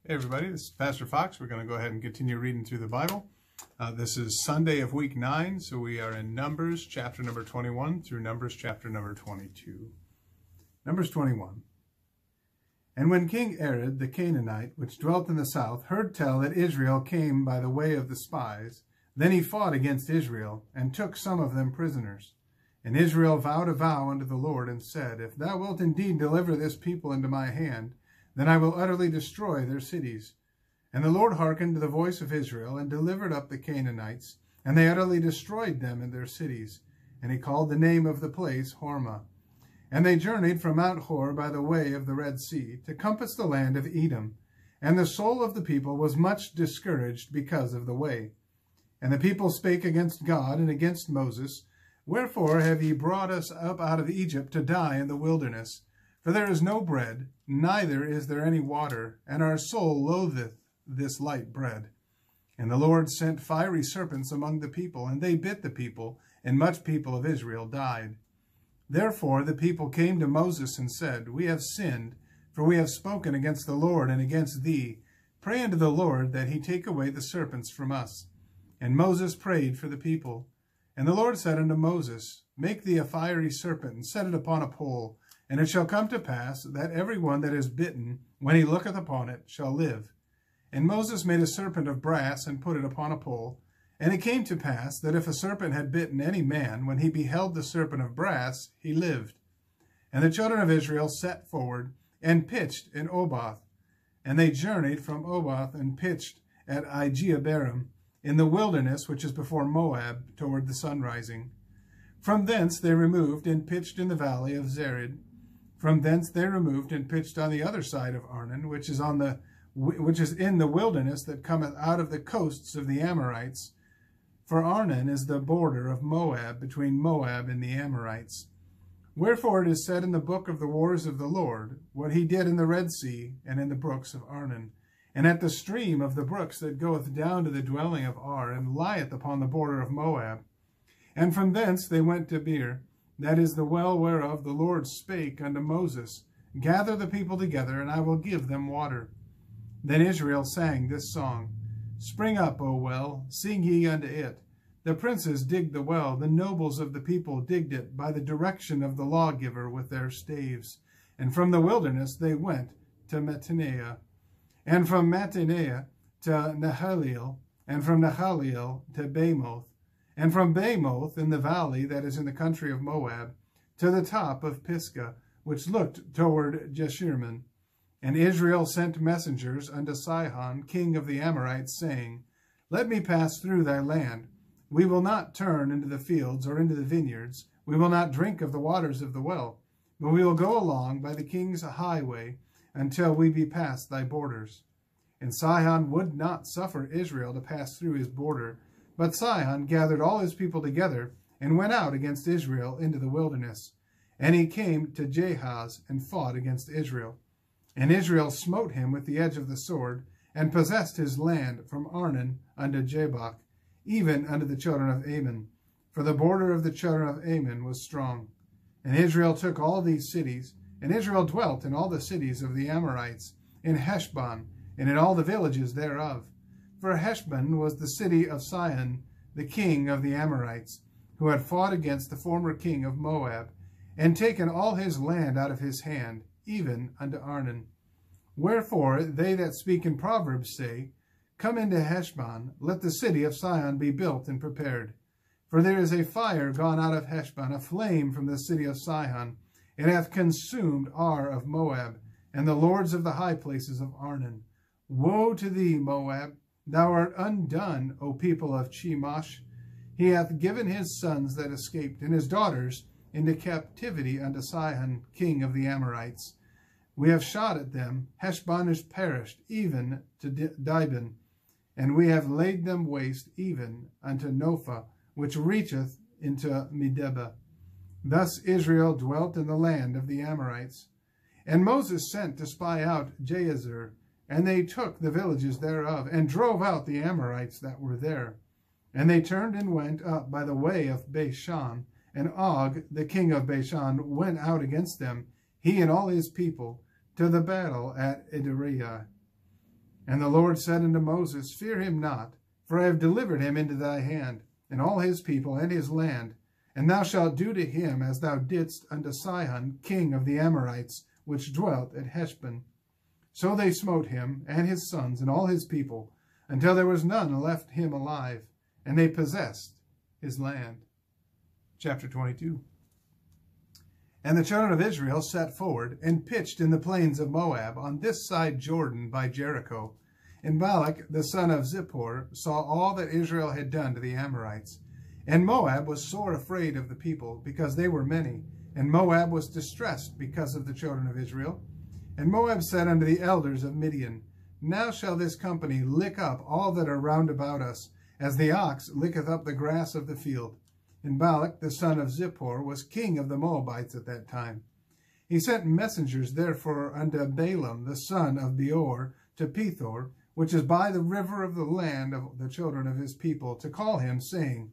Hey everybody, this is Pastor Fox. We're going to go ahead and continue reading through the Bible. This is Sunday of week 9, so we are in Numbers chapter number 21 through Numbers chapter number 22. Numbers 21. And when King Arad the Canaanite, which dwelt in the south, heard tell that Israel came by the way of the spies, then he fought against Israel, and took some of them prisoners. And Israel vowed a vow unto the Lord, and said, If thou wilt indeed deliver this people into my hand, then I will utterly destroy their cities. And the Lord hearkened to the voice of Israel, and delivered up the Canaanites, and they utterly destroyed them in their cities. And he called the name of the place Hormah. And they journeyed from Mount Hor by the way of the Red Sea, to compass the land of Edom. And the soul of the people was much discouraged because of the way. And the people spake against God and against Moses, Wherefore have ye brought us up out of Egypt to die in the wilderness? For there is no bread, neither is there any water, and our soul loatheth this light bread. And the Lord sent fiery serpents among the people, and they bit the people, and much people of Israel died. Therefore the people came to Moses and said, We have sinned, for we have spoken against the Lord and against thee. Pray unto the Lord that he take away the serpents from us. And Moses prayed for the people. And the Lord said unto Moses, Make thee a fiery serpent, and set it upon a pole. And it shall come to pass that every one that is bitten, when he looketh upon it, shall live. And Moses made a serpent of brass, and put it upon a pole. And it came to pass that if a serpent had bitten any man, when he beheld the serpent of brass, he lived. And the children of Israel set forward, and pitched in Oboth. And they journeyed from Oboth, and pitched at Ijeabarim, in the wilderness which is before Moab, toward the sunrising. From thence they removed, and pitched in the valley of Zered. From thence they removed and pitched on the other side of Arnon, which is in the wilderness that cometh out of the coasts of the Amorites. For Arnon is the border of Moab, between Moab and the Amorites. Wherefore it is said in the book of the wars of the Lord, what he did in the Red Sea and in the brooks of Arnon, and at the stream of the brooks that goeth down to the dwelling of Ar, and lieth upon the border of Moab. And from thence they went to Beer, that is the well whereof the Lord spake unto Moses, Gather the people together, and I will give them water. Then Israel sang this song, Spring up, O well, sing ye unto it. The princes digged the well, the nobles of the people digged it, by the direction of the lawgiver with their staves. And from the wilderness they went to Mattanea, and from Mattanea to Nahaliel, and from Nahaliel to Bamoth, and from Bamoth in the valley that is in the country of Moab, to the top of Pisgah, which looked toward Jeshurun. And Israel sent messengers unto Sihon, king of the Amorites, saying, Let me pass through thy land. We will not turn into the fields or into the vineyards. We will not drink of the waters of the well, but we will go along by the king's highway until we be past thy borders. And Sihon would not suffer Israel to pass through his border, but Sihon gathered all his people together, and went out against Israel into the wilderness. And he came to Jahaz, and fought against Israel. And Israel smote him with the edge of the sword, and possessed his land from Arnon unto Jabbok, even unto the children of Ammon. For the border of the children of Ammon was strong. And Israel took all these cities, and Israel dwelt in all the cities of the Amorites, in Heshbon, and in all the villages thereof. For Heshbon was the city of Sihon, the king of the Amorites, who had fought against the former king of Moab, and taken all his land out of his hand, even unto Arnon. Wherefore they that speak in Proverbs say, Come into Heshbon, let the city of Sihon be built and prepared. For there is a fire gone out of Heshbon, a flame from the city of Sihon. It hath consumed Ar of Moab, and the lords of the high places of Arnon. Woe to thee, Moab! Thou art undone, O people of Chemosh. He hath given his sons that escaped, and his daughters into captivity unto Sihon, king of the Amorites. We have shot at them. Heshbon is perished, even to Dibon. And we have laid them waste, even unto Nophah, which reacheth into Medeba. Thus Israel dwelt in the land of the Amorites. And Moses sent to spy out Jazer, and they took the villages thereof, and drove out the Amorites that were there. And they turned and went up by the way of Bashan, and Og, the king of Bashan, went out against them, he and all his people, to the battle at Edrei. And the Lord said unto Moses, Fear him not, for I have delivered him into thy hand, and all his people and his land. And thou shalt do to him as thou didst unto Sihon, king of the Amorites, which dwelt at Heshbon. So they smote him, and his sons, and all his people, until there was none left him alive, and they possessed his land. Chapter 22. And the children of Israel set forward, and pitched in the plains of Moab, on this side Jordan by Jericho. And Balak the son of Zippor saw all that Israel had done to the Amorites. And Moab was sore afraid of the people, because they were many. And Moab was distressed because of the children of Israel. And Moab said unto the elders of Midian, Now shall this company lick up all that are round about us, as the ox licketh up the grass of the field. And Balak the son of Zippor was king of the Moabites at that time. He sent messengers therefore unto Balaam the son of Beor to Pethor, which is by the river of the land of the children of his people, to call him, saying,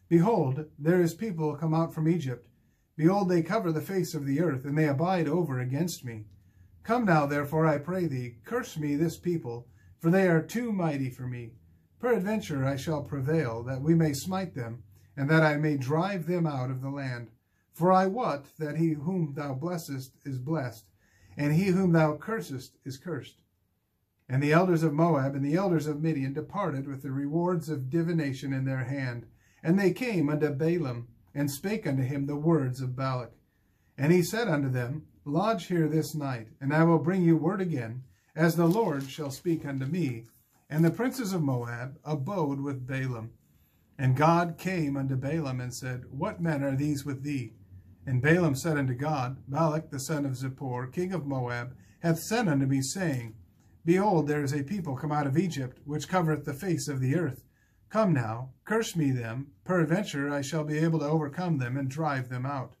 Behold, there is people come out from Egypt. Behold, they cover the face of the earth, and they abide over against me. Come now, therefore, I pray thee, curse me this people, for they are too mighty for me. Peradventure I shall prevail, that we may smite them, and that I may drive them out of the land. For I wot that he whom thou blessest is blessed, and he whom thou cursest is cursed. And the elders of Moab and the elders of Midian departed with the rewards of divination in their hand. And they came unto Balaam, and spake unto him the words of Balak. And he said unto them, Lodge here this night, and I will bring you word again, as the Lord shall speak unto me. And the princes of Moab abode with Balaam. And God came unto Balaam, and said, What men are these with thee? And Balaam said unto God, Balak the son of Zippor, king of Moab, hath sent unto me, saying, Behold, there is a people come out of Egypt, which covereth the face of the earth. Come now, curse me them, peradventure I shall be able to overcome them, and drive them out.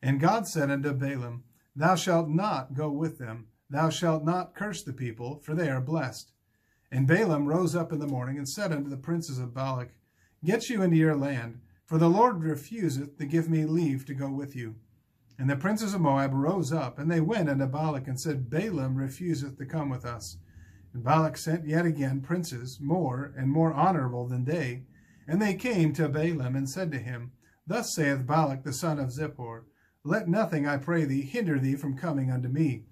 And God said unto Balaam, Thou shalt not go with them, thou shalt not curse the people, for they are blessed. And Balaam rose up in the morning, and said unto the princes of Balak, Get you into your land, for the Lord refuseth to give me leave to go with you. And the princes of Moab rose up, and they went unto Balak, and said, Balaam refuseth to come with us. And Balak sent yet again princes, more and more honorable than they. And they came to Balaam, and said to him, Thus saith Balak the son of Zippor, Let nothing, I pray thee, hinder thee from coming unto me.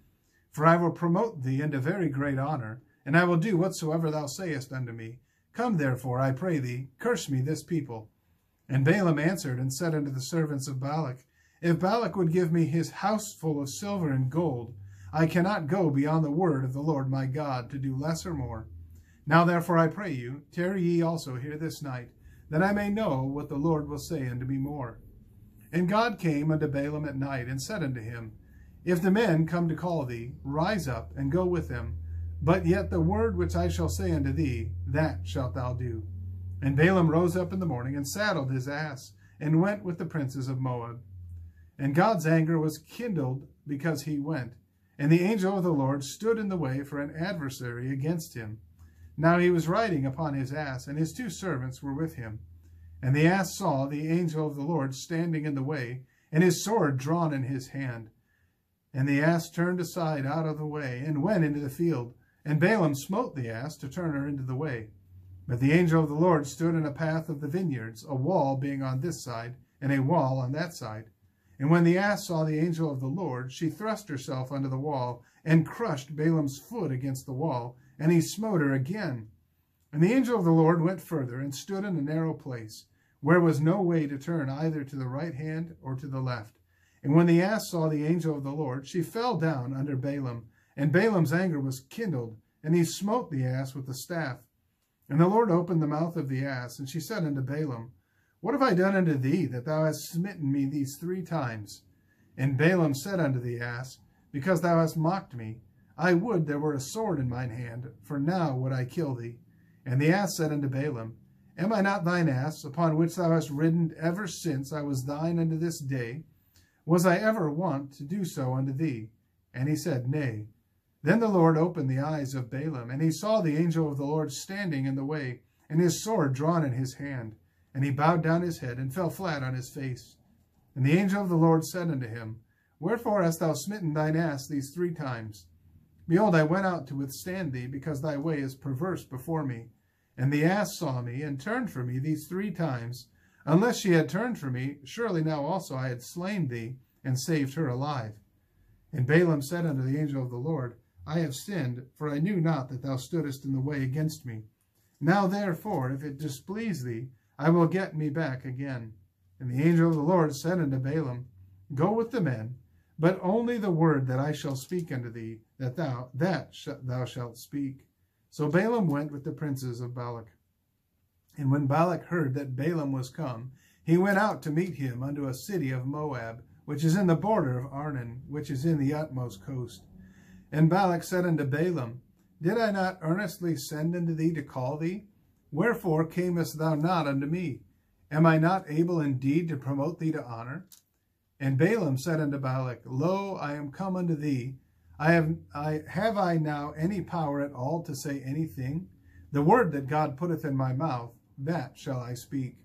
For I will promote thee into very great honor, and I will do whatsoever thou sayest unto me. Come therefore, I pray thee, curse me this people. And Balaam answered and said unto the servants of Balak, If Balak would give me his house full of silver and gold, I cannot go beyond the word of the Lord my God, to do less or more. Now therefore I pray you, tarry ye also here this night, that I may know what the Lord will say unto me more. And God came unto Balaam at night, and said unto him, If the men come to call thee, rise up, and go with them. But yet the word which I shall say unto thee, that shalt thou do. And Balaam rose up in the morning, and saddled his ass, and went with the princes of Moab. And God's anger was kindled because he went. And the angel of the Lord stood in the way for an adversary against him. Now he was riding upon his ass, and his two servants were with him. And the ass saw the angel of the Lord standing in the way, and his sword drawn in his hand. And the ass turned aside out of the way, and went into the field. And Balaam smote the ass to turn her into the way. But the angel of the Lord stood in a path of the vineyards, a wall being on this side, and a wall on that side. And when the ass saw the angel of the Lord, she thrust herself under the wall, and crushed Balaam's foot against the wall, and he smote her again. And the angel of the Lord went further, and stood in a narrow place, where was no way to turn either to the right hand or to the left. And when the ass saw the angel of the Lord, she fell down under Balaam, and Balaam's anger was kindled, and he smote the ass with the staff. And the Lord opened the mouth of the ass, and she said unto Balaam, What have I done unto thee, that thou hast smitten me these 3 times? And Balaam said unto the ass, Because thou hast mocked me, I would there were a sword in mine hand, for now would I kill thee. And the ass said unto Balaam, Am I not thine ass, upon which thou hast ridden ever since I was thine unto this day? Was I ever wont to do so unto thee? And he said, Nay. Then the Lord opened the eyes of Balaam, and he saw the angel of the Lord standing in the way, and his sword drawn in his hand. And he bowed down his head, and fell flat on his face. And the angel of the Lord said unto him, Wherefore hast thou smitten thine ass these 3 times? Behold, I went out to withstand thee, because thy way is perverse before me. And the ass saw me, and turned from me these 3 times. Unless she had turned from me, surely now also I had slain thee, and saved her alive. And Balaam said unto the angel of the Lord, I have sinned, for I knew not that thou stoodest in the way against me. Now therefore, if it displease thee, I will get me back again. And the angel of the Lord said unto Balaam, Go with the men, but only the word that I shall speak unto thee, thou shalt speak. So Balaam went with the princes of Balak. And when Balak heard that Balaam was come, he went out to meet him unto a city of Moab, which is in the border of Arnon, which is in the utmost coast. And Balak said unto Balaam, Did I not earnestly send unto thee to call thee? Wherefore camest thou not unto me? Am I not able indeed to promote thee to honor? And Balaam said unto Balak, Lo, I am come unto thee. Have I now any power at all to say anything? The word that God putteth in my mouth, that shall I speak.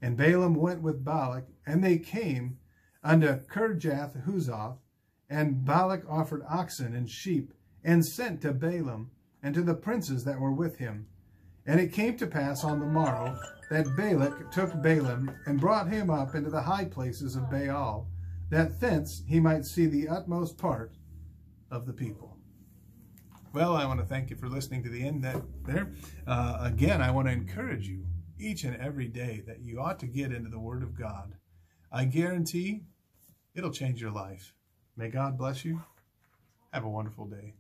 And Balaam went with Balak, and they came unto Kirjath-Huzoth. And Balak offered oxen and sheep, and sent to Balaam, and to the princes that were with him. And it came to pass on the morrow, that Balak took Balaam, and brought him up into the high places of Baal, that thence he might see the utmost part of the people. Well, I want to thank you for listening to the end there. Again, I want to encourage you each and every day that you ought to get into the Word of God. I guarantee it'll change your life. May God bless you. Have a wonderful day.